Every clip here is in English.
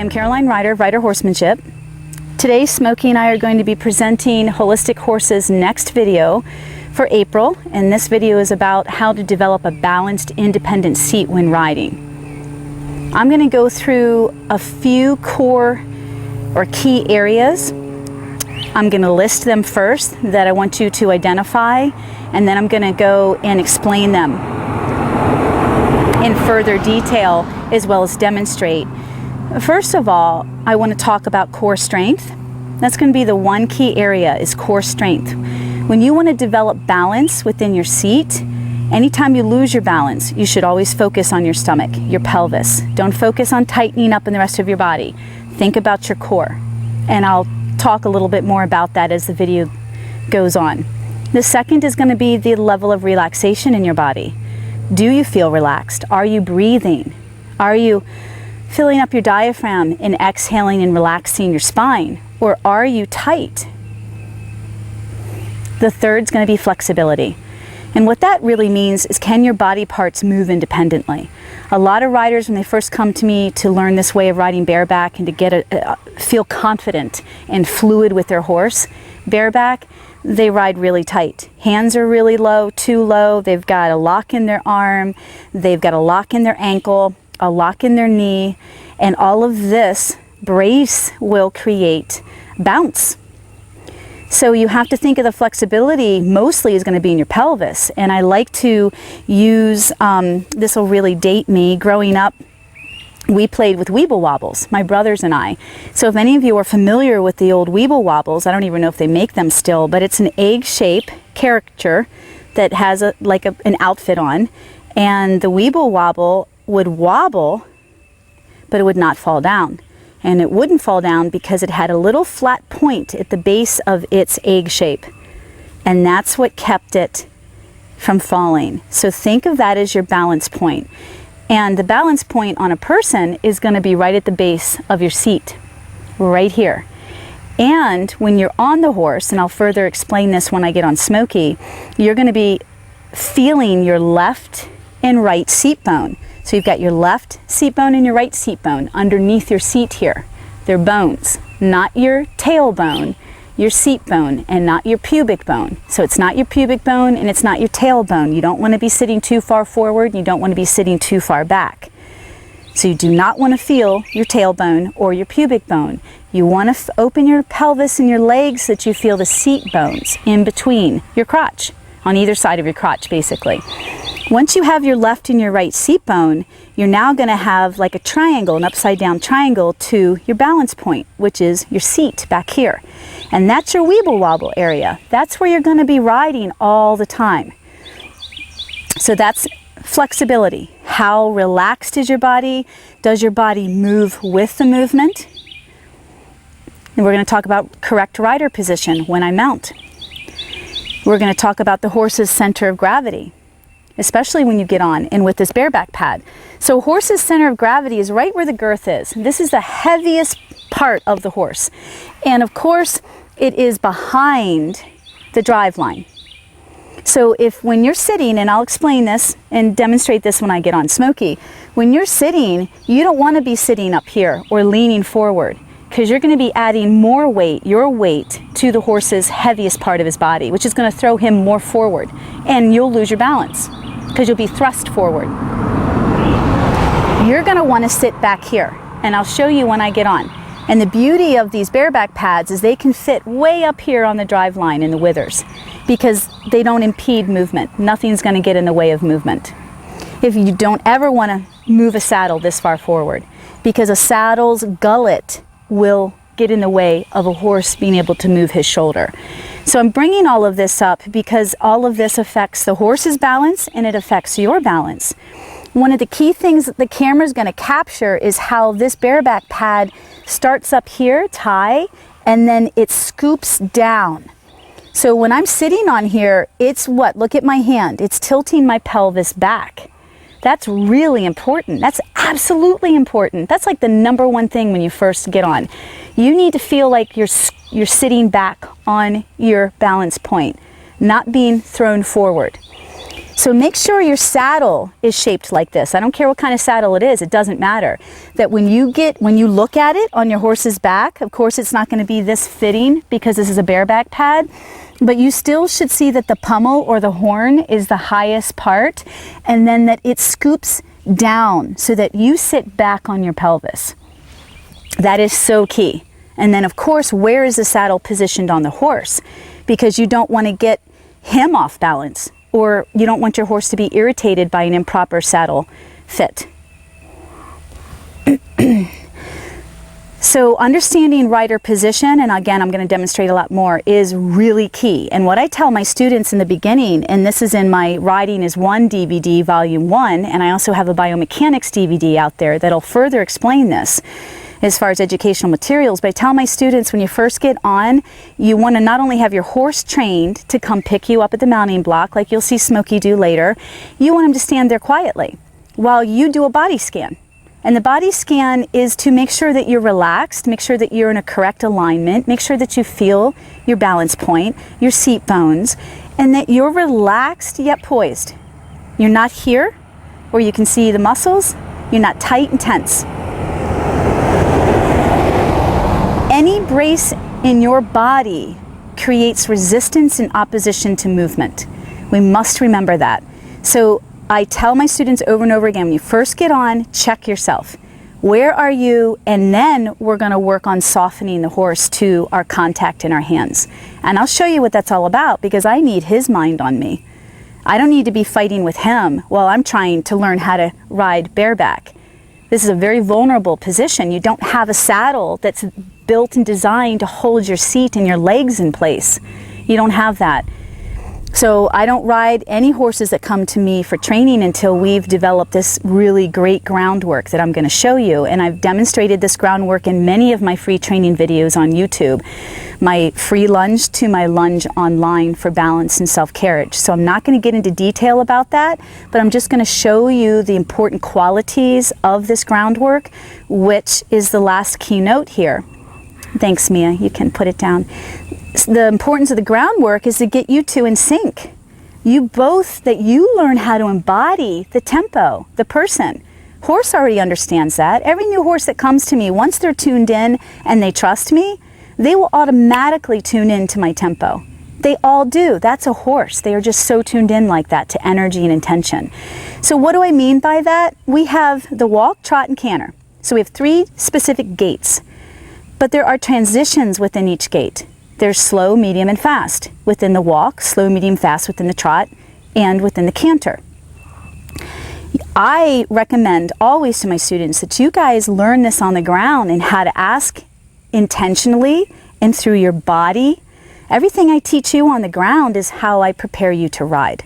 am Caroline Ryder, Ryder Horsemanship. Today, Smokey and I are going to be presenting Holistic Horse's next video for April, and this video is about how to develop a balanced, independent seat when riding. I'm going to go through a few core or key areas. I'm going to list them first that I want you to identify, and then I'm going to go and explain them in further detail as well as demonstrate. First of all, I want to talk about core strength. That's going to be the one key area, is core strength. When you want to develop balance within your seat, anytime you lose your balance, you should always focus on your stomach, your pelvis. Don't focus on tightening up in the rest of your body. Think about your core. And I'll talk a little bit more about that as the video goes on. The second is going to be the level of relaxation in your body. Do you feel relaxed? Are you breathing? Are you filling up your diaphragm and exhaling and relaxing your spine? Or are you tight? The third is going to be flexibility. And what that really means is, can your body parts move independently? A lot of riders, when they first come to me to learn this way of riding bareback and to get feel confident and fluid with their horse, bareback, they ride really tight. Hands are really low, too low. They've got a lock in their arm. They've got a lock in their ankle, a lock in their knee, and all of this brace will create bounce. So you have to think of the flexibility mostly is going to be in your pelvis. And I like to use, this will really date me, growing up, we played with weeble wobbles, my brothers and I. So if any of you are familiar with the old weeble wobbles, I don't even know if they make them still, but it's an egg shape caricature that has an outfit on, and the weeble wobble would wobble, but it would not fall down. And it wouldn't fall down because it had a little flat point at the base of its egg shape. And that's what kept it from falling. So think of that as your balance point. And the balance point on a person is going to be right at the base of your seat, right here. And when you're on the horse, and I'll further explain this when I get on Smokey, you're going to be feeling your left and right seat bone. So you've got your left seat bone and your right seat bone underneath your seat here. They're bones, not your tailbone, your seat bone, and not your pubic bone. So it's not your pubic bone and it's not your tailbone. You don't want to be sitting too far forward. You don't want to be sitting too far back. So you do not want to feel your tailbone or your pubic bone. You want to open your pelvis and your legs so that you feel the seat bones in between your crotch, on either side of your crotch, basically. Once you have your left and your right seat bone, you're now going to have like a triangle, an upside down triangle to your balance point, which is your seat back here. And that's your weeble wobble area. That's where you're going to be riding all the time. So that's flexibility. How relaxed is your body? Does your body move with the movement? And we're going to talk about correct rider position when I mount. We're going to talk about the horse's center of gravity, especially when you get on and with this bareback pad. So horse's center of gravity is right where the girth is. This is the heaviest part of the horse. And of course, it is behind the drive line. So when you're sitting, and I'll explain this and demonstrate this when I get on Smokey, when you're sitting, you don't want to be sitting up here or leaning forward, because you're going to be adding more weight, your weight, to the horse's heaviest part of his body, which is going to throw him more forward, and you'll lose your balance because you'll be thrust forward. You're going to want to sit back here, and I'll show you when I get on. And the beauty of these bareback pads is they can fit way up here on the drive line in the withers because they don't impede movement. Nothing's going to get in the way of movement. If you don't ever want to move a saddle this far forward, because a saddle's gullet will get in the way of a horse being able to move his shoulder. So I'm bringing all of this up because all of this affects the horse's balance and it affects your balance. One of the key things that the camera is going to capture is how this bareback pad starts up here, it's high, and then it scoops down. So when I'm sitting on here, it's what? Look at my hand. It's tilting my pelvis back. That's really important. That's absolutely important. That's like the number one thing when you first get on. You need to feel like you're sitting back on your balance point, not being thrown forward. So make sure your saddle is shaped like this. I don't care what kind of saddle it is, it doesn't matter. That when you look at it on your horse's back, of course it's not going to be this fitting because this is a bareback pad, but you still should see that the pommel or the horn is the highest part, and then that it scoops down so that you sit back on your pelvis. That is so key. And then of course, where is the saddle positioned on the horse? Because you don't want to get him off balance, or you don't want your horse to be irritated by an improper saddle fit. So understanding rider position, and again I'm going to demonstrate a lot more, is really key. And what I tell my students in the beginning, and this is in my Riding is One DVD volume 1, and I also have a biomechanics DVD out there that'll further explain this as far as educational materials. But I tell my students, when you first get on, you want to not only have your horse trained to come pick you up at the mounting block like you'll see Smokey do later, you want him to stand there quietly while you do a body scan. And the body scan is to make sure that you're relaxed, make sure that you're in a correct alignment, make sure that you feel your balance point, your seat bones, and that you're relaxed yet poised. You're not here where you can see the muscles, you're not tight and tense. Any brace in your body creates resistance and opposition to movement. We must remember that. So I tell my students over and over again, when you first get on, check yourself. Where are you? And then we're going to work on softening the horse to our contact in our hands. And I'll show you what that's all about, because I need his mind on me. I don't need to be fighting with him while I'm trying to learn how to ride bareback. This is a very vulnerable position. You don't have a saddle that's built and designed to hold your seat and your legs in place. You don't have that. So I don't ride any horses that come to me for training until we've developed this really great groundwork that I'm going to show you. And I've demonstrated this groundwork in many of my free training videos on YouTube. My free lunge to my lunge online for balance and self-carriage. So I'm not going to get into detail about that, but I'm just going to show you the important qualities of this groundwork, which is the last keynote here. Thanks, Mia. You can put it down. The importance of the groundwork is to get you two in sync. That you learn how to embody the tempo, the person. Horse already understands that. Every new horse that comes to me, once they're tuned in and they trust me, they will automatically tune in to my tempo. They all do. That's a horse. They are just so tuned in like that to energy and intention. So what do I mean by that? We have the walk, trot, and canter. So we have 3 specific gaits, but there are transitions within each gait. There's slow, medium, and fast within the walk, slow, medium, fast within the trot, and within the canter. I recommend always to my students that you guys learn this on the ground and how to ask intentionally and through your body. Everything I teach you on the ground is how I prepare you to ride.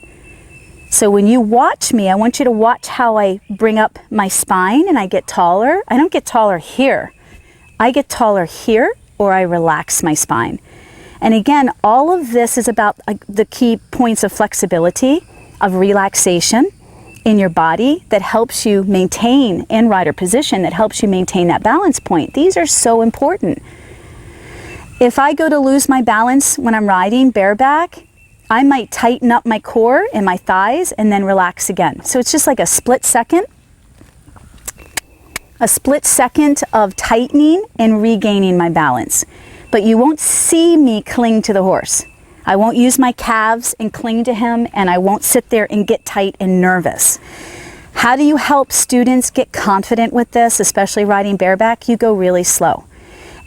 So when you watch me, I want you to watch how I bring up my spine and I get taller. I don't get taller here. I get taller here, or I relax my spine. And again, all of this is about the key points of flexibility, of relaxation in your body that helps you maintain in rider position, that helps you maintain that balance point. These are so important. If I go to lose my balance when I'm riding bareback, I might tighten up my core and my thighs and then relax again. So it's just like a split second of tightening and regaining my balance. But you won't see me cling to the horse. I won't use my calves and cling to him, and I won't sit there and get tight and nervous. How do you help students get confident with this, especially riding bareback? You go really slow.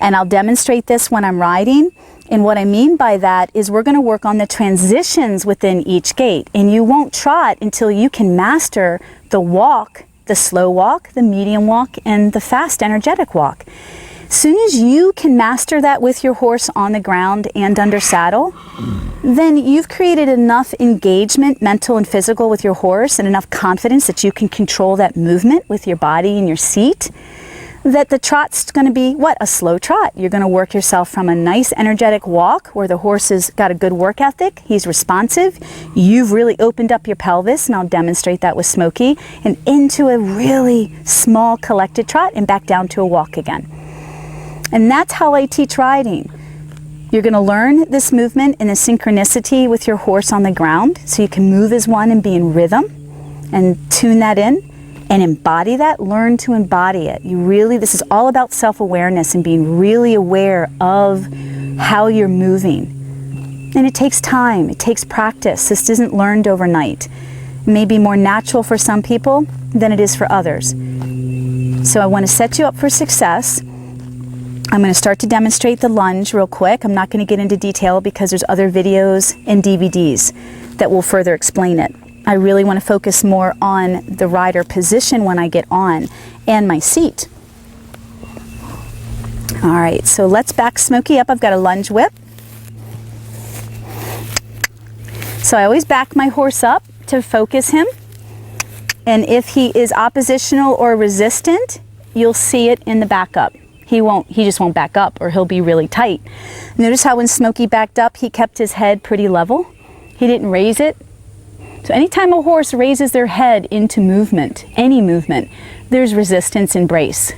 And I'll demonstrate this when I'm riding. And what I mean by that is we're going to work on the transitions within each gait. And you won't trot until you can master the walk, the slow walk, the medium walk, and the fast energetic walk. Soon as you can master that with your horse on the ground and under saddle, then you've created enough engagement, mental and physical, with your horse, and enough confidence that you can control that movement with your body and your seat, that the trot's going to be, what? A slow trot. You're going to work yourself from a nice energetic walk where the horse has got a good work ethic, he's responsive, you've really opened up your pelvis, and I'll demonstrate that with Smokey, and into a really small collected trot and back down to a walk again. And that's how I teach riding. You're going to learn this movement in a synchronicity with your horse on the ground, so you can move as one and be in rhythm and tune that in and embody that. Learn to embody it. This is all about self-awareness and being really aware of how you're moving. And it takes time, it takes practice. This isn't learned overnight. It may be more natural for some people than it is for others. So I want to set you up for success. I'm going to start to demonstrate the lunge real quick. I'm not going to get into detail because there's other videos and DVDs that will further explain it. I really want to focus more on the rider position when I get on and my seat. All right, so let's back Smokey up. I've got a lunge whip. So I always back my horse up to focus him. And if he is oppositional or resistant, you'll see it in the back up. He just won't back up, or he'll be really tight. Notice how when Smokey backed up, he kept his head pretty level. He didn't raise it. So anytime a horse raises their head into movement, any movement, there's resistance and brace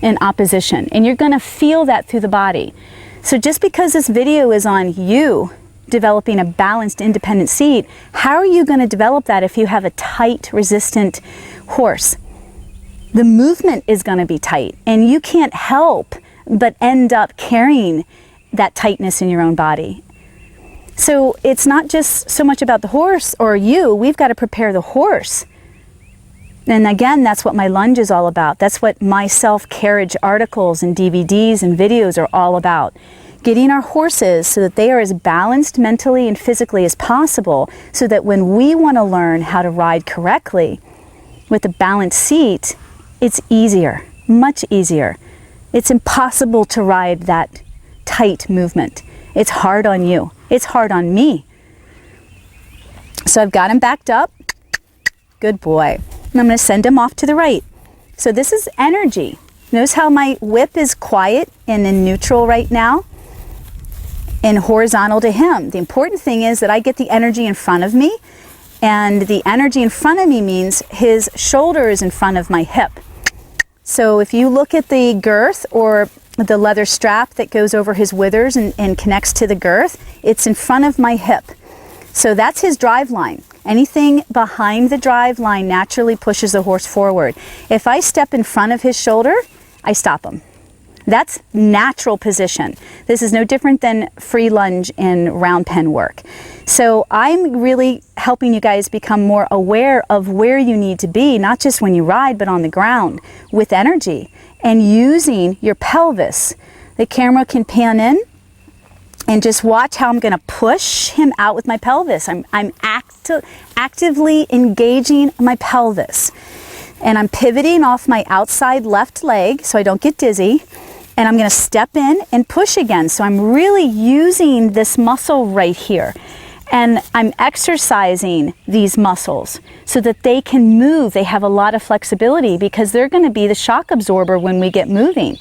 and opposition. And you're gonna feel that through the body. So just because this video is on you developing a balanced, independent seat, how are you gonna develop that if you have a tight, resistant horse? The movement is going to be tight, and you can't help but end up carrying that tightness in your own body. So it's not just so much about the horse or you, we've got to prepare the horse. And again, that's what my lunge is all about. That's what my self-carriage articles and DVDs and videos are all about. Getting our horses so that they are as balanced mentally and physically as possible, so that when we want to learn how to ride correctly with a balanced seat, it's easier, much easier. It's impossible to ride that tight movement. It's hard on you. It's hard on me. So I've got him backed up. Good boy. And I'm going to send him off to the right. So this is energy. Notice how my whip is quiet and in neutral right now and horizontal to him. The important thing is that I get the energy in front of me, and the energy in front of me means his shoulder is in front of my hip. So if you look at the girth or the leather strap that goes over his withers and connects to the girth, it's in front of my hip. So that's his drive line. Anything behind the drive line naturally pushes the horse forward. If I step in front of his shoulder, I stop him. That's natural position. This is no different than free lunge and round pen work. So I'm really helping you guys become more aware of where you need to be, not just when you ride, but on the ground with energy and using your pelvis. The camera can pan in and just watch how I'm gonna push him out with my pelvis. I'm actively engaging my pelvis. And I'm pivoting off my outside left leg so I don't get dizzy. And I'm going to step in and push again. So I'm really using this muscle right here. And I'm exercising these muscles so that they can move. They have a lot of flexibility because they're going to be the shock absorber when we get moving.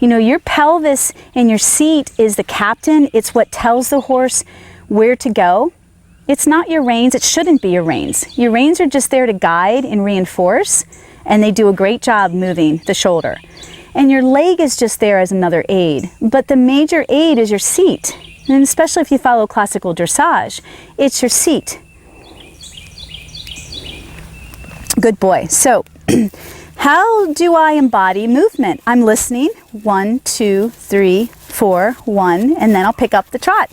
You know, your pelvis and your seat is the captain. It's what tells the horse where to go. It's not your reins. It shouldn't be your reins. Your reins are just there to guide and reinforce, and they do a great job moving the shoulder. And your leg is just there as another aid. But the major aid is your seat. And especially if you follow classical dressage, it's your seat. Good boy. So how do I embody movement? I'm listening. 1, 2, 3, 4, 1, and then I'll pick up the trot.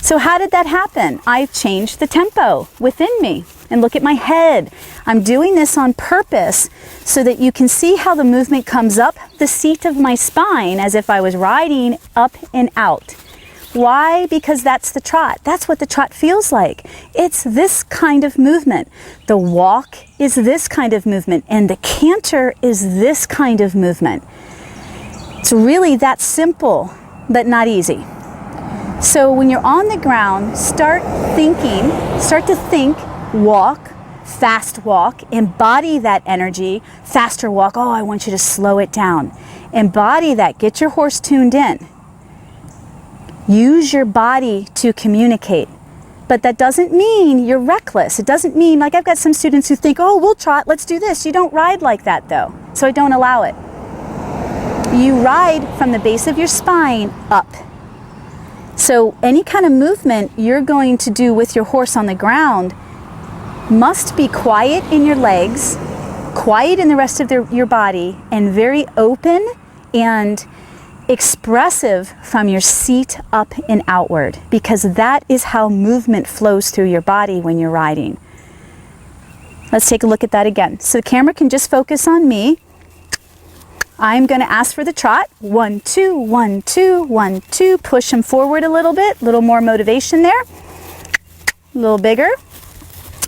So how did that happen? I've changed the tempo within me. And look at my head. I'm doing this on purpose so that you can see how the movement comes up the seat of my spine as if I was riding up and out. Why? Because that's the trot. That's what the trot feels like. It's this kind of movement. The walk is this kind of movement, and the canter is this kind of movement. It's really that simple, but not easy. So when you're on the ground, start to think, walk, fast walk, embody that energy, faster walk. Oh, I want you to slow it down. Embody that, get your horse tuned in. Use your body to communicate. But that doesn't mean you're reckless. It doesn't mean, like I've got some students who think, oh, we'll trot, let's do this. You don't ride like that though. So I don't allow it. You ride from the base of your spine up. So any kind of movement you're going to do with your horse on the ground must be quiet in your legs, quiet in the rest of your body, and very open and expressive from your seat up and outward, because that is how movement flows through your body when you're riding. Let's take a look at that again. So the camera can just focus on me. I'm going to ask for the trot. 1, 2, 1, 2, 1, 2. Push him forward a little bit, a little more motivation there. A little bigger.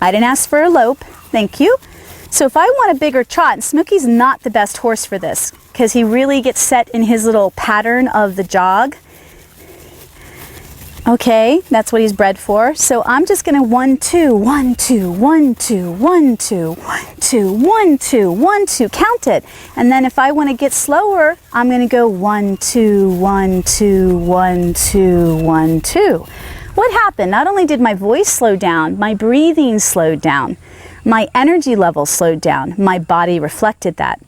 I didn't ask for a lope. Thank you. So if I want a bigger trot, and Smokey's not the best horse for this because he really gets set in his little pattern of the jog. Okay, that's what he's bred for. So I'm just going to 1, 2, 1, 2, 1, 2, 1, 2, 1, 2, 1, 2, 1, 2. Count it. And then if I want to get slower, I'm going to go 1, 2, 1, 2, 1, 2, 1, 2. What happened? Not only did my voice slow down, my breathing slowed down. My energy level slowed down. My body reflected that.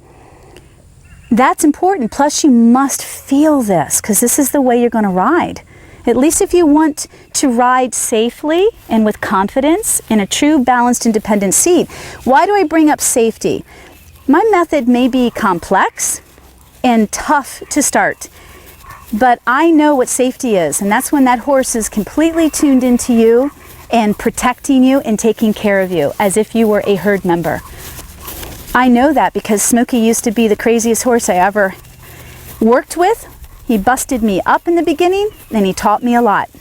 That's important. Plus, you must feel this because this is the way you're going to ride. At least if you want to ride safely and with confidence in a true balanced independent seat. Why do I bring up safety? My method may be complex and tough to start, but I know what safety is, and that's when that horse is completely tuned into you and protecting you and taking care of you as if you were a herd member. I know that because Smokey used to be the craziest horse I ever worked with. He busted me up in the beginning and he taught me a lot.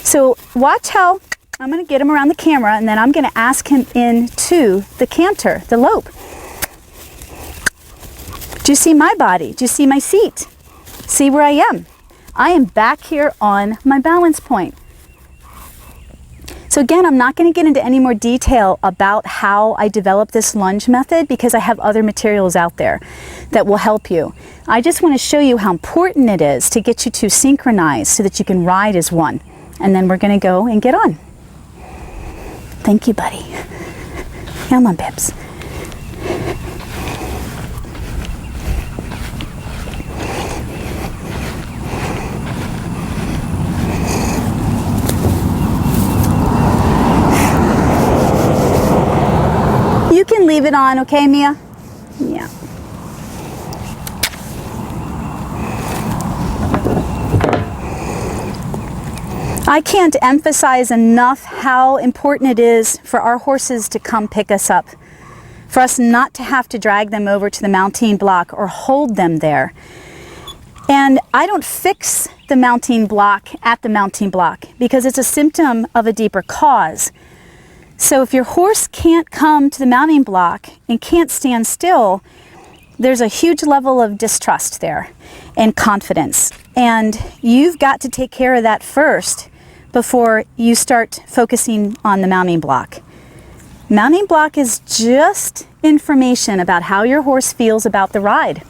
So watch how I'm going to get him around the camera and then I'm going to ask him into the canter, the lope. Do you see my body? Do you see my seat? See where I am? I am back here on my balance point. So again, I'm not going to get into any more detail about how I developed this lunge method because I have other materials out there that will help you. I just want to show you how important it is to get you to synchronize so that you can ride as one. And then we're going to go and get on. Thank you, buddy. Come on, Bibbs. You can leave it on, okay, Mia? Yeah. I can't emphasize enough how important it is for our horses to come pick us up, for us not to have to drag them over to the mounting block or hold them there. And I don't fix the mounting block at the mounting block because it's a symptom of a deeper cause. So if your horse can't come to the mounting block and can't stand still, there's a huge level of distrust there and confidence. And you've got to take care of that first before you start focusing on the mounting block. Mounting block is just information about how your horse feels about the ride.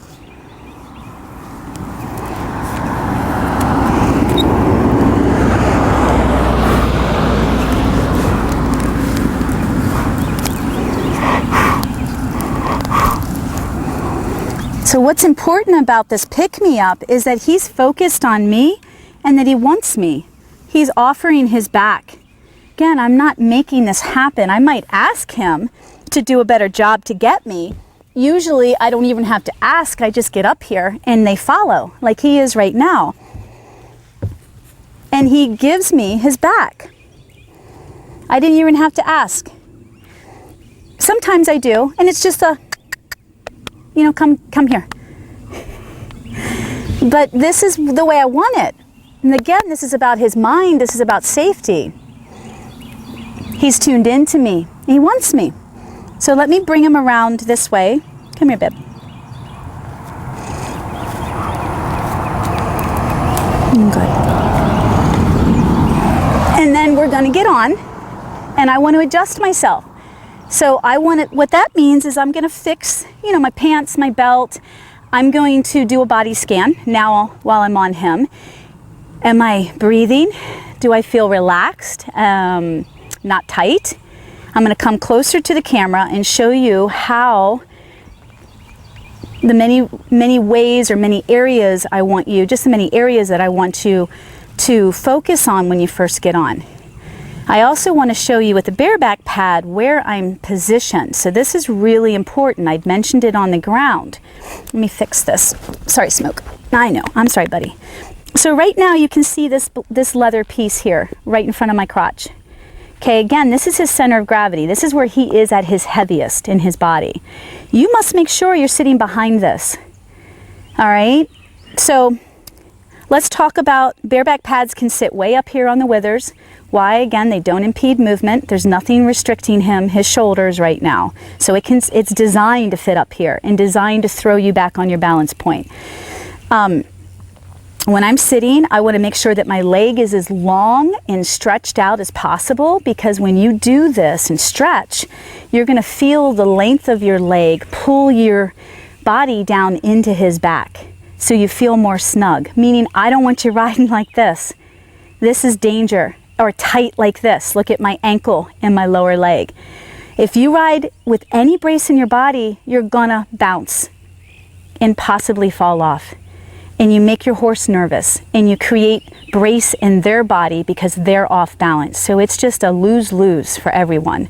So what's important about this pick-me-up is that he's focused on me and that he wants me. He's offering his back. Again, I'm not making this happen. I might ask him to do a better job to get me. Usually I don't even have to ask, I just get up here and they follow, like he is right now. And he gives me his back. I didn't even have to ask. Sometimes I do, and it's just a, you know, come here. But this is the way I want it. And again, this is about his mind. This is about safety. He's tuned in to me. He wants me. So let me bring him around this way. Come here, Bib. Good. And then we're going to get on, and I want to adjust myself. So I want to, what that means is I'm going to fix, you know, my pants, my belt. I'm going to do a body scan now while I'm on him. Am I breathing? Do I feel relaxed? Not tight? I'm going to come closer to the camera and show you how the many ways or many areas I want you, just the many areas that I want you to focus on when you first get on. I also want to show you with the bareback pad where I'm positioned. So this is really important. I'd mentioned it on the ground. Let me fix this. Sorry, Smoke. I know. I'm sorry, buddy. So right now you can see this leather piece here right in front of my crotch. Okay, again, this is his center of gravity. This is where he is at his heaviest in his body. You must make sure you're sitting behind this. All right? So let's talk about bareback pads can sit way up here on the withers. Why? Again, they don't impede movement. There's nothing restricting his shoulders right now. So it's designed to fit up here and designed to throw you back on your balance point. When I'm sitting, I want to make sure that my leg is as long and stretched out as possible, because when you do this and stretch, you're going to feel the length of your leg pull your body down into his back. So you feel more snug, meaning I don't want you riding like this. This is danger. Or tight like this. Look at my ankle and my lower leg. If you ride with any brace in your body, you're gonna bounce and possibly fall off. And you make your horse nervous and you create brace in their body because they're off balance. So it's just a lose-lose for everyone.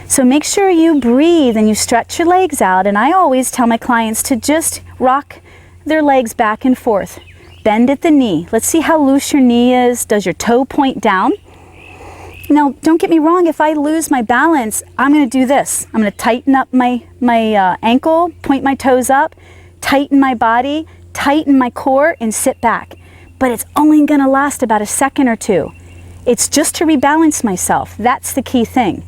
So make sure you breathe and you stretch your legs out. And I always tell my clients to just rock their legs back and forth. Bend at the knee. Let's see how loose your knee is. Does your toe point down? Now, don't get me wrong. If I lose my balance, I'm going to do this. I'm going to tighten up my ankle, point my toes up, tighten my body, tighten my core, and sit back. But it's only going to last about a second or two. It's just to rebalance myself. That's the key thing.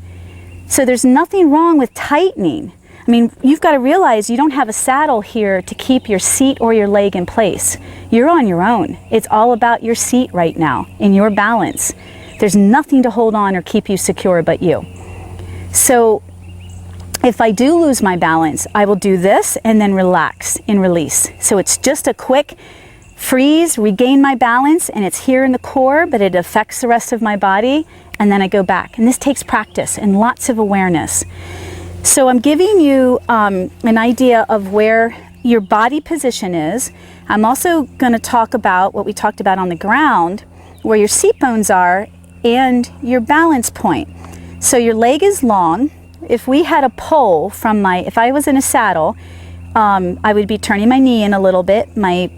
So there's nothing wrong with tightening. I mean, you've got to realize you don't have a saddle here to keep your seat or your leg in place. You're on your own. It's all about your seat right now and your balance. There's nothing to hold on or keep you secure but you. So if I do lose my balance, I will do this and then relax and release. So it's just a quick freeze, regain my balance, and it's here in the core, but it affects the rest of my body, and then I go back. And this takes practice and lots of awareness. So I'm giving you an idea of where your body position is. I'm also going to talk about what we talked about on the ground, where your seat bones are and your balance point. So your leg is long. If we had a pole from if I was in a saddle, I would be turning my knee in a little bit. My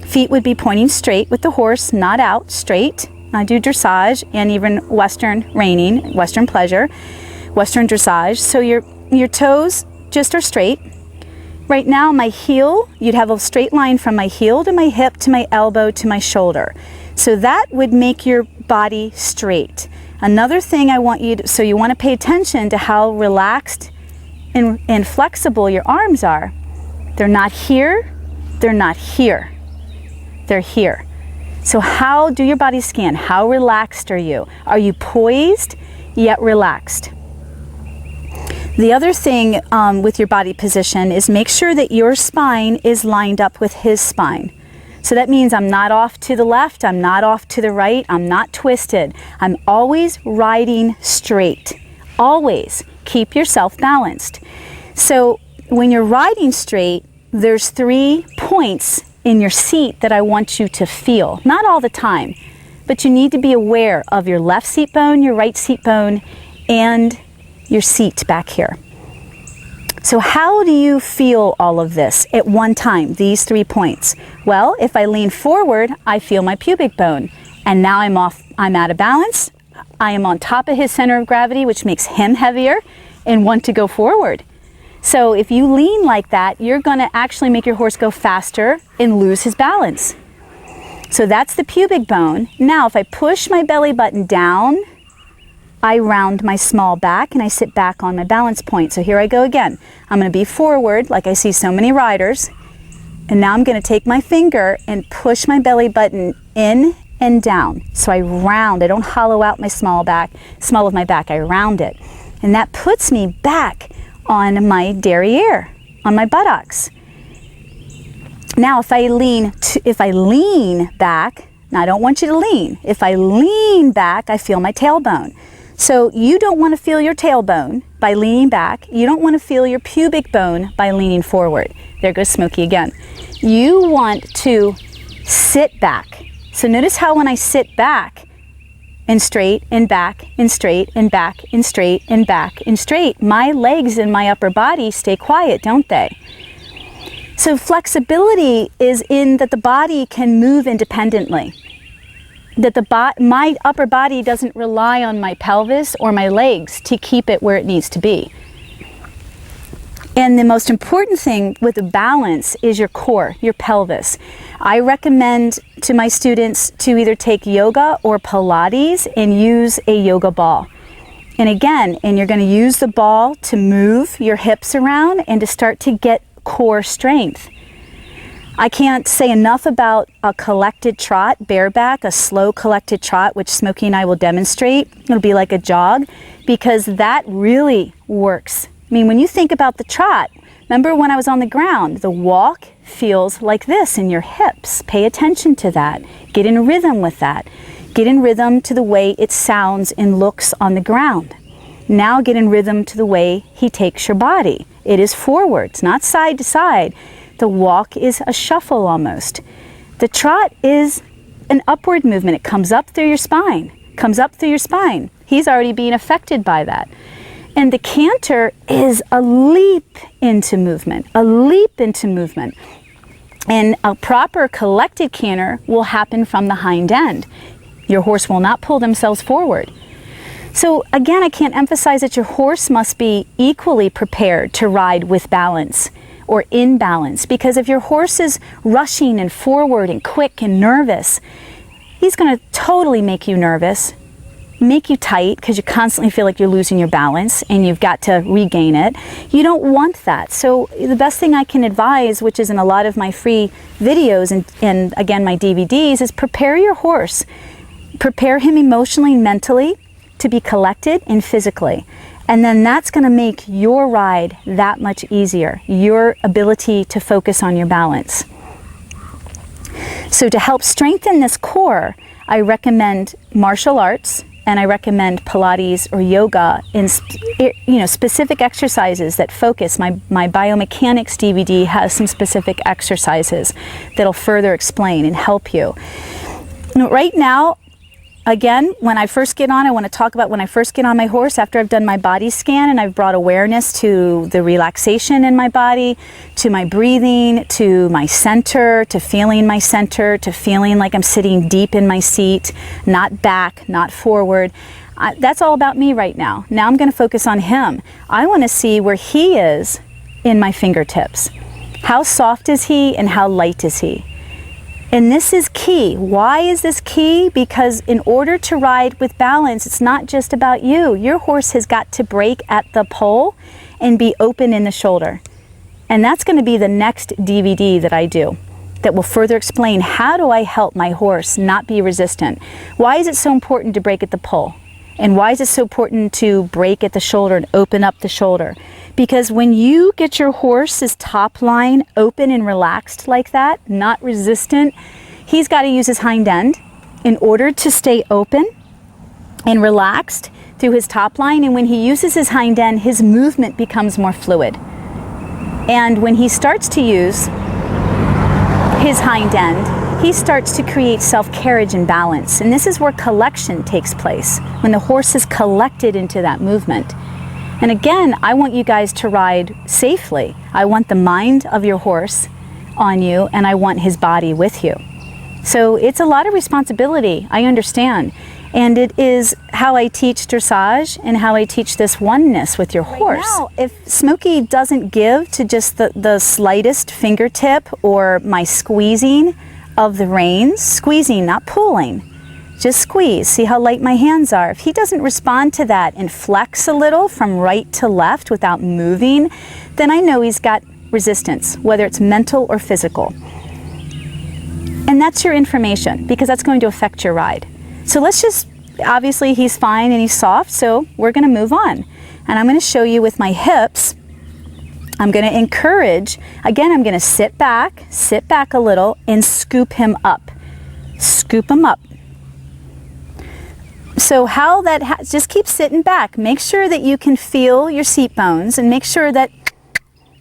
feet would be pointing straight with the horse, not out, straight. I do dressage and even Western reining, Western pleasure. Western dressage. So your toes just are straight. Right now my heel, you'd have a straight line from my heel to my hip to my elbow to my shoulder. So that would make your body straight. Another thing I want you to, so you want to pay attention to how relaxed and flexible your arms are. They're not here, they're not here. They're here. So how do your body scan? How relaxed are you? Are you poised yet relaxed? The other thing with your body position is make sure that your spine is lined up with his spine. So that means I'm not off to the left, I'm not off to the right, I'm not twisted. I'm always riding straight. Always keep yourself balanced. So when you're riding straight, there's 3 points in your seat that I want you to feel. Not all the time, but you need to be aware of your left seat bone, your right seat bone, and your seat back here. So how do you feel all of this at one time, these 3 points? Well, if I lean forward, I feel my pubic bone. And now I'm out of balance. I am on top of his center of gravity, which makes him heavier and want to go forward. So if you lean like that, you're going to actually make your horse go faster and lose his balance. So that's the pubic bone. Now, if I push my belly button down, I round my small back and I sit back on my balance point. So here I go again. I'm going to be forward like I see so many riders. And now I'm going to take my finger and push my belly button in and down. So I round. I don't hollow out my small of my back. I round it. And that puts me back on my derriere, on my buttocks. Now if I lean back, now I don't want you to lean. If I lean back, I feel my tailbone. So you don't want to feel your tailbone by leaning back. You don't want to feel your pubic bone by leaning forward. There goes Smokey again. You want to sit back. So notice how when I sit back and straight and back and straight and back and straight and back and straight, my legs and my upper body stay quiet, don't they? So flexibility is in that the body can move independently. That my upper body doesn't rely on my pelvis or my legs to keep it where it needs to be. And the most important thing with the balance is your core, your pelvis. I recommend to my students to either take yoga or Pilates and use a yoga ball. And again, you're going to use the ball to move your hips around and to start to get core strength. I can't say enough about a collected trot, bareback, a slow collected trot, which Smokey and I will demonstrate. It'll be like a jog, because that really works. I mean, when you think about the trot, remember when I was on the ground, the walk feels like this in your hips. Pay attention to that. Get in rhythm with that. Get in rhythm to the way it sounds and looks on the ground. Now get in rhythm to the way he takes your body. It is forwards, not side to side. The walk is a shuffle almost. The trot is an upward movement. It comes up through your spine, comes up through your spine. He's already being affected by that. And the canter is a leap into movement, a leap into movement. And a proper collected canter will happen from the hind end. Your horse will not pull themselves forward. So again, I can't emphasize that your horse must be equally prepared to ride with balance or in balance, because if your horse is rushing and forward and quick and nervous, he's going to totally make you nervous, make you tight, because you constantly feel like you're losing your balance and you've got to regain it. You don't want that. So the best thing I can advise, which is in a lot of my free videos and again my DVDs, is prepare your horse. Prepare him emotionally and mentally to be collected and physically. And then that's going to make your ride that much easier, your ability to focus on your balance. So to help strengthen this core, I recommend martial arts, and I recommend Pilates or yoga in specific exercises that focus. My biomechanics DVD has some specific exercises that'll further explain and help you. Right now, again, when I first get on, I want to talk about when I first get on my horse after I've done my body scan and I've brought awareness to the relaxation in my body, to my breathing, to my center, to feeling my center, to feeling like I'm sitting deep in my seat, not back, not forward. That's all about me right now. Now I'm going to focus on him. I want to see where he is in my fingertips. How soft is he and how light is he? And this is key. Why is this key? Because in order to ride with balance, it's not just about you. Your horse has got to break at the pole and be open in the shoulder. And that's going to be the next DVD that I do that will further explain how do I help my horse not be resistant. Why is it so important to break at the pole? And why is it so important to break at the shoulder and open up the shoulder? Because when you get your horse's top line open and relaxed like that, not resistant, he's got to use his hind end in order to stay open and relaxed through his top line. And when he uses his hind end, his movement becomes more fluid. And when he starts to use his hind end, he starts to create self-carriage and balance. And this is where collection takes place, when the horse is collected into that movement. And again, I want you guys to ride safely. I want the mind of your horse on you, and I want his body with you. So it's a lot of responsibility, I understand. And it is how I teach dressage and how I teach this oneness with your horse. Right now, if Smokey doesn't give to just the slightest fingertip or my squeezing of the reins, squeezing, not pulling, just squeeze, see how light my hands are. If he doesn't respond to that and flex a little from right to left without moving, then I know he's got resistance, whether it's mental or physical. And that's your information, because that's going to affect your ride. So let's just, obviously he's fine and he's soft, so we're going to move on. And I'm going to show you with my hips. I'm going to encourage, again, I'm going to sit back a little and scoop him up. Scoop him up. So how that, just keep sitting back. Make sure that you can feel your seat bones and make sure that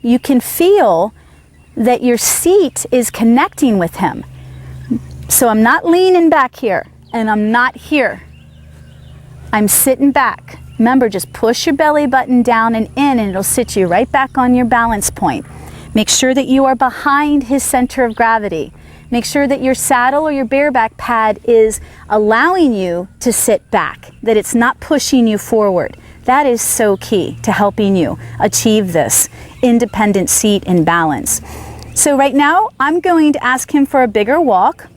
you can feel that your seat is connecting with him. So I'm not leaning back here and I'm not here. I'm sitting back. Remember, just push your belly button down and in and it'll sit you right back on your balance point. Make sure that you are behind his center of gravity. Make sure that your saddle or your bareback pad is allowing you to sit back, that it's not pushing you forward. That is so key to helping you achieve this independent seat and balance. So right now, I'm going to ask him for a bigger walk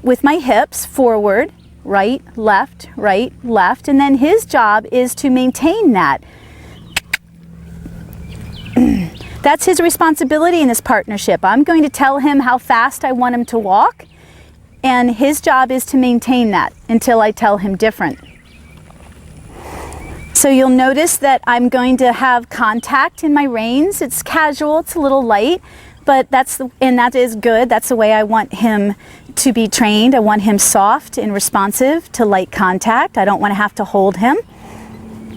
with my hips forward, right, left, and then his job is to maintain that. That's his responsibility in this partnership. I'm going to tell him how fast I want him to walk, and his job is to maintain that until I tell him different. So you'll notice that I'm going to have contact in my reins. It's casual, it's a little light, but that is good. That's the way I want him to be trained. I want him soft and responsive to light contact. I don't want to have to hold him.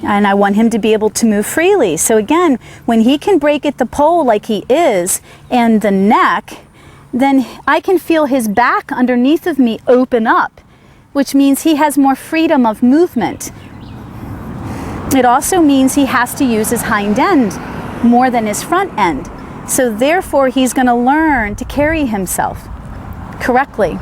And I want him to be able to move freely. So again, when he can break at the pole like he is, and the neck, then I can feel his back underneath of me open up, which means he has more freedom of movement. It also means he has to use his hind end more than his front end. So therefore, he's going to learn to carry himself correctly.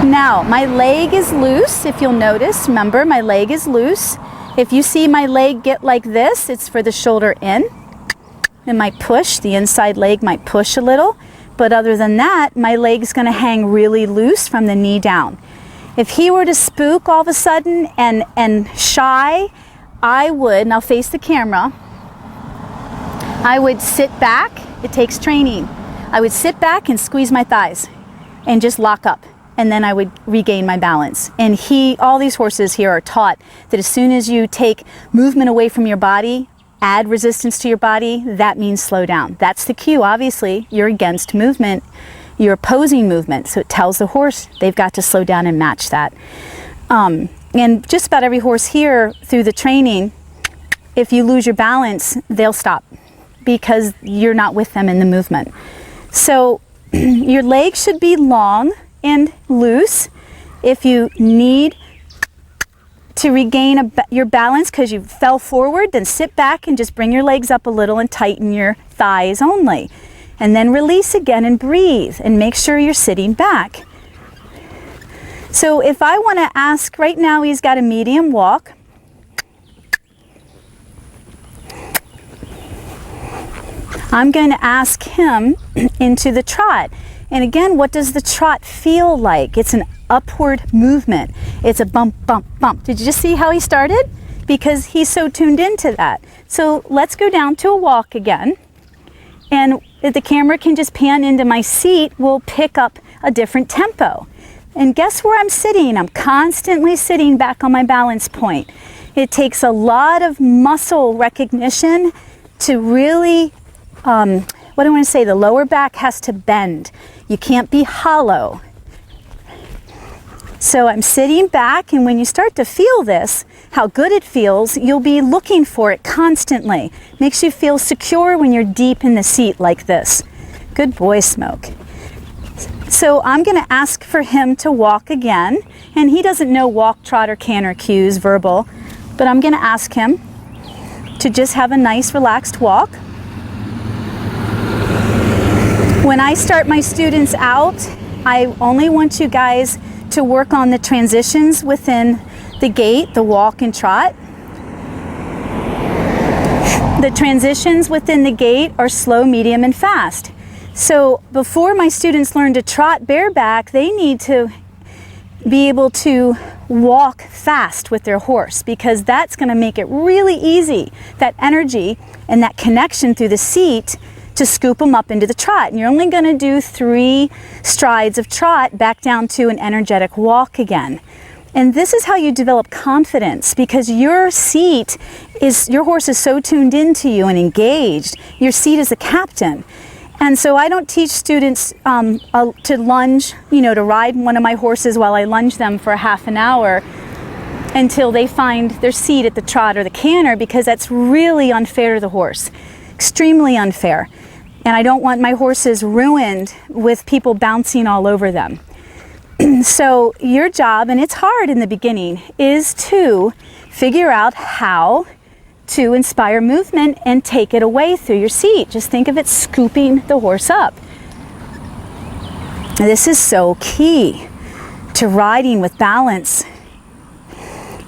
Now, my leg is loose, if you'll notice. Remember, my leg is loose. If you see my leg get like this, it's for the shoulder in. It might push, the inside leg might push a little, but other than that, my leg's gonna hang really loose from the knee down. If he were to spook all of a sudden and shy, I would, and I'll face the camera, I would sit back. It takes training. I would sit back and squeeze my thighs and just lock up. And then I would regain my balance. And all these horses here are taught that as soon as you take movement away from your body, add resistance to your body, that means slow down. That's the cue, obviously. You're against movement. You're opposing movement. So it tells the horse they've got to slow down and match that. And just about every horse here through the training, if you lose your balance, they'll stop because you're not with them in the movement. So your legs should be long and loose. If you need to regain your balance because you fell forward, then sit back and just bring your legs up a little and tighten your thighs only. And then release again and breathe and make sure you're sitting back. So if I want to ask, right now he's got a medium walk. I'm going to ask him into the trot. And again, what does the trot feel like? It's an upward movement. It's a bump, bump, bump. Did you just see how he started? Because he's so tuned into that. So let's go down to a walk again. And if the camera can just pan into my seat, we'll pick up a different tempo. And guess where I'm sitting? I'm constantly sitting back on my balance point. It takes a lot of muscle recognition to really, what do I want to say? The lower back has to bend. You can't be hollow. So I'm sitting back, and when you start to feel this, how good it feels, you'll be looking for it constantly. Makes you feel secure when you're deep in the seat like this. Good boy, Smoke. So I'm going to ask for him to walk again, and he doesn't know walk, trot, or canter cues, verbal, but I'm going to ask him to just have a nice relaxed walk. When I start my students out, I only want you guys to work on the transitions within the gait, the walk and trot. The transitions within the gait are slow, medium, and fast. So before my students learn to trot bareback, they need to be able to walk fast with their horse, because that's going to make it really easy, that energy and that connection through the seat, to scoop them up into the trot. And you're only going to do 3 strides of trot back down to an energetic walk again. And this is how you develop confidence, because your horse is so tuned into you and engaged. Your seat is a captain. And so I don't teach students to lunge, to ride one of my horses while I lunge them for half an hour. until they find their seat at the trot or the canter, because that's really unfair to the horse, extremely unfair. And I don't want my horses ruined with people bouncing all over them. So your job, and it's hard in the beginning, is to figure out how to inspire movement and take it away through your seat. Just think of it scooping the horse up. This is so key to riding with balance.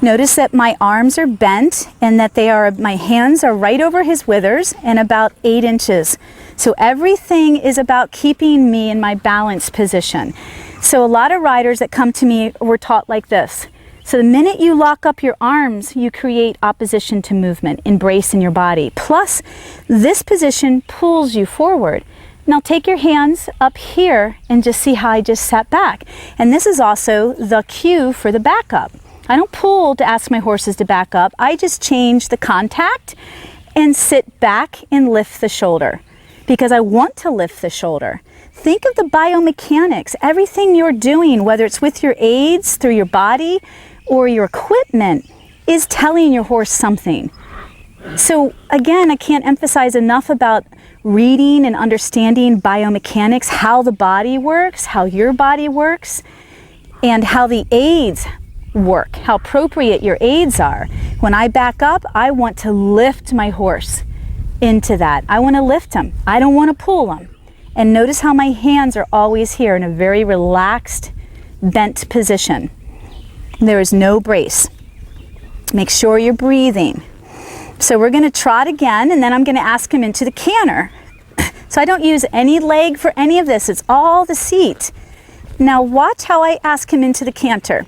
Notice that my arms are bent and that my hands are right over his withers and about 8 inches. So everything is about keeping me in my balance position. So a lot of riders that come to me were taught like this. So the minute you lock up your arms, you create opposition to movement, embrace in your body. Plus, this position pulls you forward. Now take your hands up here and just see how I just sat back. And this is also the cue for the backup. I don't pull to ask my horses to back up. I just change the contact and sit back and lift the shoulder, because I want to lift the shoulder. Think of the biomechanics. Everything you're doing, whether it's with your aids, through your body, or your equipment, is telling your horse something. So again, I can't emphasize enough about reading and understanding biomechanics, how the body works, how your body works, and how the aids work, how appropriate your aids are. When I back up, I want to lift my horse into that. I want to lift him. I don't want to pull him. And notice how my hands are always here in a very relaxed, bent position. There is no brace. Make sure you're breathing. So we're going to trot again, and then I'm going to ask him into the canter. So I don't use any leg for any of this. It's all the seat. Now watch how I ask him into the canter.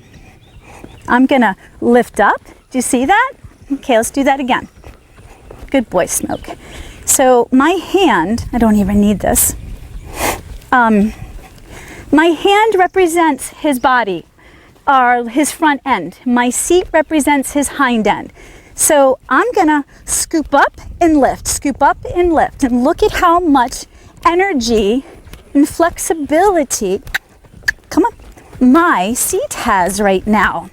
I'm going to lift up. Do you see that? Okay, let's do that again. Good boy, Smoke. So my hand, I don't even need this. My hand represents his body, or his front end. My seat represents his hind end. So I'm gonna scoop up and lift, scoop up and lift, and look at how much energy and flexibility, come on, my seat has right now.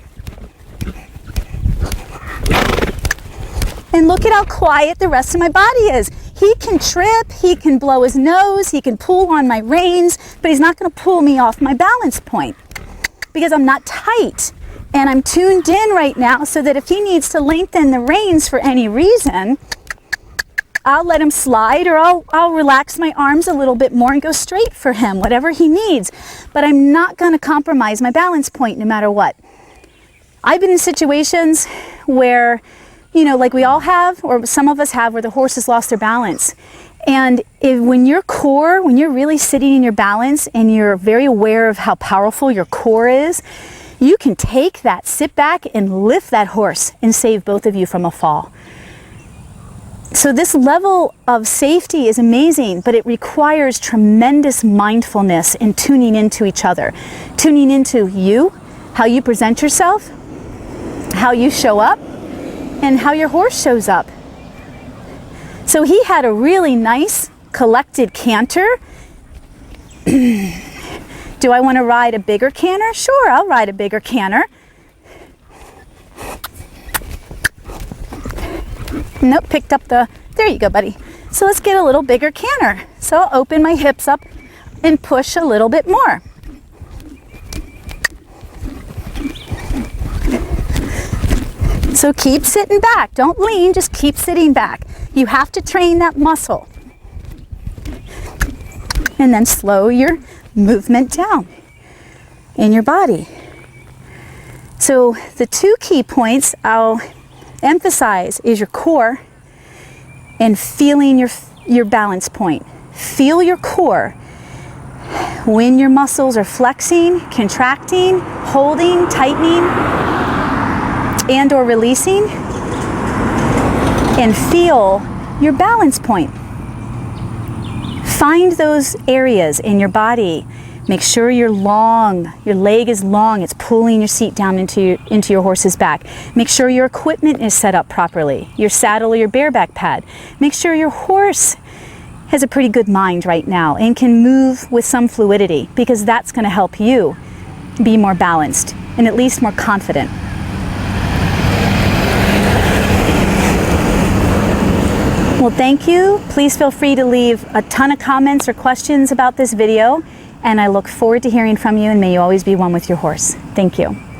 And look at how quiet the rest of my body is. He can trip, he can blow his nose, he can pull on my reins, but he's not gonna pull me off my balance point, because I'm not tight. And I'm tuned in right now so that if he needs to lengthen the reins for any reason, I'll let him slide, or I'll relax my arms a little bit more and go straight for him, whatever he needs. But I'm not gonna compromise my balance point no matter what. I've been in situations where, you know, like we all have, or some of us have, where the horse has lost their balance. And when your core, when you're really sitting in your balance and you're very aware of how powerful your core is, you can take that, sit back and lift that horse and save both of you from a fall. So this level of safety is amazing, but it requires tremendous mindfulness and tuning into each other. Tuning into you, how you present yourself, how you show up, and how your horse shows up. So he had a really nice collected canter. Do I want to ride a bigger canter? Sure, I'll ride a bigger canter. Nope, picked up the, there you go, buddy. So let's get a little bigger canter. So I'll open my hips up and push a little bit more. So keep sitting back. Don't lean, just keep sitting back. You have to train that muscle. And then slow your movement down in your body. So the two key points I'll emphasize is your core and feeling your balance point. Feel your core when your muscles are flexing, contracting, holding, tightening, and or releasing, and feel your balance point. Find those areas in your body. Make sure you're long, your leg is long, it's pulling your seat down into your horse's back. Make sure your equipment is set up properly, your saddle or your bareback pad. Make sure your horse has a pretty good mind right now and can move with some fluidity, because that's going to help you be more balanced and at least more confident. Well, thank you. Please feel free to leave a ton of comments or questions about this video, and I look forward to hearing from you, and may you always be one with your horse. Thank you.